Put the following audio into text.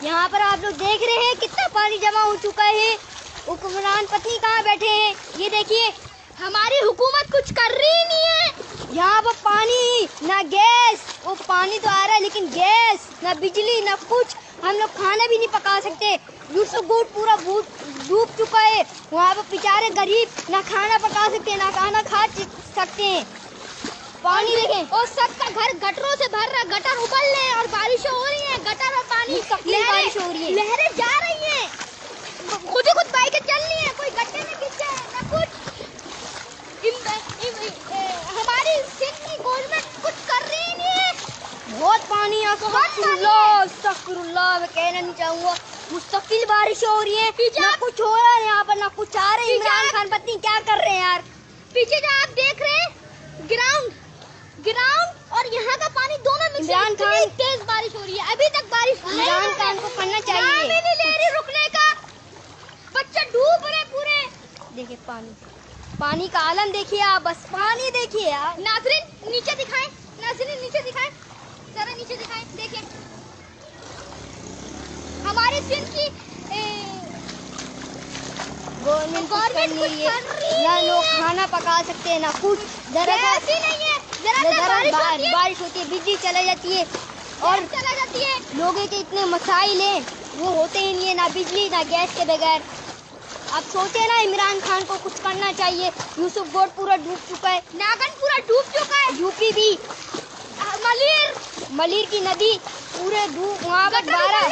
यहाँ पर आप लोग देख रहे हैं कितना पानी जमा हो चुका है। हुक्मरान पत्नी कहाँ बैठे हैं, ये देखिए। हमारी हुकूमत कुछ कर रही नहीं है। यहाँ पर पानी ना गैस, वो पानी तो आ रहा है लेकिन गैस ना बिजली ना कुछ। हम लोग खाना भी नहीं पका सकते। यूसुफ गोट पूरा डूब चुका है। वहाँ पर बेचारे गरीब ना खाना पका सकते ना खाना खा सकते हैं। पानी देखें और सबका घर गटरों से भर रहा, गटर उबल रहे हैं और बारिशें हो रही हैं। गटर और पानी बारिश हो रही है, लहरें जा रही हैं, खुद ही खुद बाइकें चल रही हैं, कोई गड्ढे में गिर जाए ना कुछ। हमारी सिंध की गवर्नमेंट कुछ कर रही नहीं है। बहुत पानी है। अस्तगफिरुल्लाह, मैं कहना नहीं चाहूँगा। मुस्तकिल बारिश हो रही है, ना कुछ हो रहा है यहाँ पर ना कुछ आ रहा है। इमरान खान पत्नी क्या कर रहे हैं यार। पीछे जो आप देख रहे हैं ग्राउंड और यहाँ का पानी दोनों मिक्स है। इमरान खान, तेज बारिश हो रही है, अभी तक बारिश इमरान खान को करना चाहिए। नहीं ले रही रुकने का, बच्चे डूब रहे पूरे। देखिए पानी का आलम देखिए आप, बस पानी देखिए यार। नाज़रीन नीचे दिखाएं, जरा नीचे दिखाएं, देखिए हमारी सिंध की गवर्नमेंट ना लोग खाना पका सकते हैं ना कुछ। बारिश होती है, बिजली चला जाती है और लोगों के इतने मसाइल हैं, वो होते ही नहीं है, ना बिजली ना गैस के बगैर। आप सोचे ना, इमरान खान को कुछ करना चाहिए। यूसुफ गोट पूरा डूब चुका है, नागन पूरा डूब चुका है, यूपी भी, मलिर की नदी पूरे डूब, वहाँ पर 12